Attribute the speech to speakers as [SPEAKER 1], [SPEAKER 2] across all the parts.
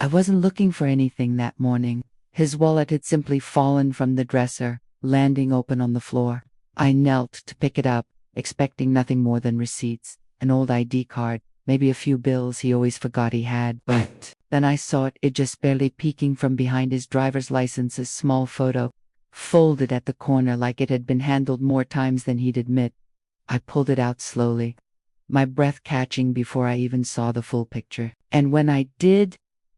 [SPEAKER 1] I wasn't looking for anything that morning. His wallet had simply fallen from the dresser, landing open on the floor. I knelt to pick it up, expecting nothing more than receipts, an old ID card, maybe a few bills he always forgot he had. But then I saw it just barely peeking from behind his driver's license, a small photo, folded at the corner like it had been handled more times than he'd admit. I pulled it out slowly, my breath catching before I even saw the full picture. And when I did,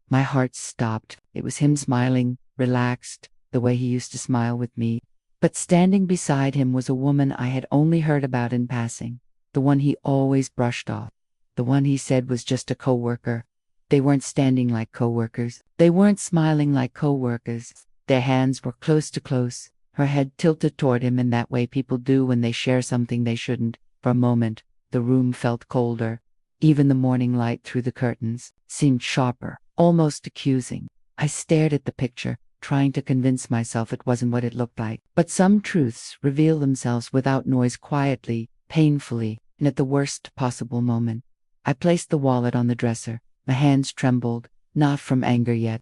[SPEAKER 1] my heart stopped. It was him smiling, relaxed, the way he used to smile with me. But standing beside him was a woman I had only heard about in passing, the one he always brushed off, the one he said was just a coworker. They weren't standing like coworkers. They weren't smiling like coworkers. Their hands were close to close, her head tilted toward him in that way people do when they share something they shouldn't. For a moment, the room felt colder. Even the morning light through the curtains seemed sharper, almost accusing. I stared at the picture, trying to convince myself it wasn't what it looked like. But some truths reveal themselves without noise, quietly, painfully, and at the worst possible moment. I placed the wallet on the dresser. My hands trembled, not from anger yet,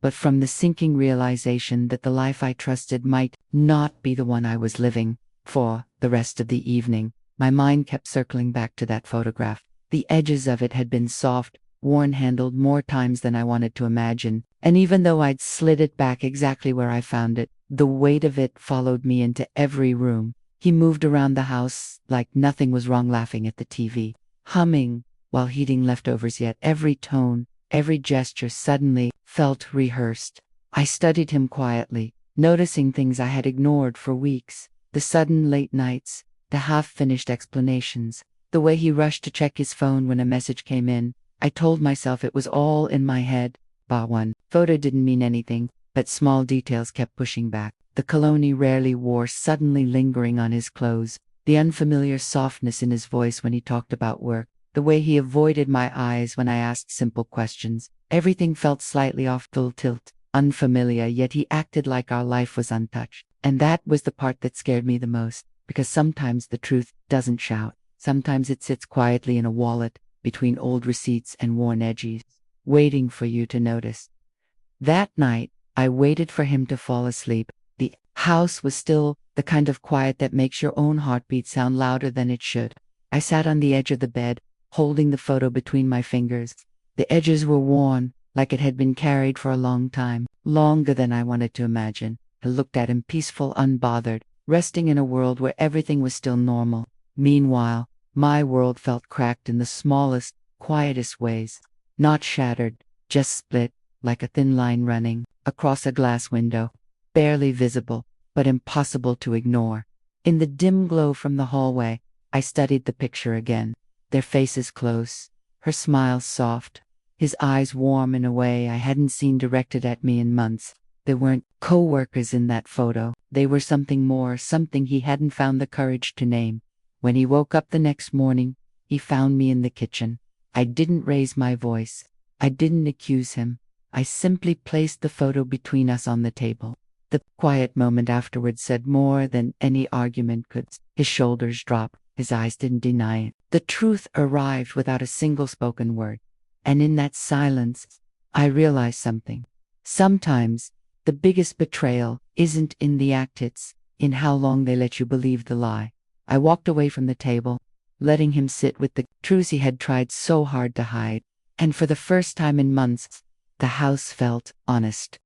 [SPEAKER 1] but from the sinking realization that the life I trusted might not be the one I was living. For the rest of the evening, my mind kept circling back to that photograph. The edges of it had been soft, worn-handled more times than I wanted to imagine, and even though I'd slid it back exactly where I found it, the weight of it followed me into every room. He moved around the house like nothing was wrong, laughing at the TV, humming while heating leftovers, yet every tone, every gesture suddenly felt rehearsed. I studied him quietly, noticing things I had ignored for weeks, the sudden late nights, the half-finished explanations, the way he rushed to check his phone when a message came in. I told myself it was all in my head. Bar one photo didn't mean anything, but small details kept pushing back. The cologne he rarely wore suddenly lingering on his clothes, the unfamiliar softness in his voice when he talked about work, the way he avoided my eyes when I asked simple questions. Everything felt slightly off, full tilt, unfamiliar, yet he acted like our life was untouched. And that was the part that scared me the most, because sometimes the truth doesn't shout. Sometimes it sits quietly in a wallet, between old receipts and worn edges, waiting for you to notice. That night, I waited for him to fall asleep. The house was still, the kind of quiet that makes your own heartbeat sound louder than it should. I sat on the edge of the bed, holding the photo between my fingers. The edges were worn, like it had been carried for a long time, longer than I wanted to imagine. I looked at him, peaceful, unbothered, resting in a world where everything was still normal. Meanwhile, my world felt cracked in the smallest, quietest ways. Not shattered, just split, like a thin line running across a glass window, barely visible, but impossible to ignore. In the dim glow from the hallway, I studied the picture again. Their faces close, her smile soft, his eyes warm in a way I hadn't seen directed at me in months. There weren't coworkers in that photo. They were something more, something he hadn't found the courage to name. When he woke up the next morning, he found me in the kitchen. I didn't raise my voice. I didn't accuse him. I simply placed the photo between us on the table. The quiet moment afterwards said more than any argument could. His shoulders dropped. His eyes didn't deny it. The truth arrived without a single spoken word. And in that silence, I realized something. Sometimes, the biggest betrayal isn't in the act, it's in how long they let you believe the lie. I walked away from the table, letting him sit with the truths he had tried so hard to hide. And for the first time in months, the house felt honest.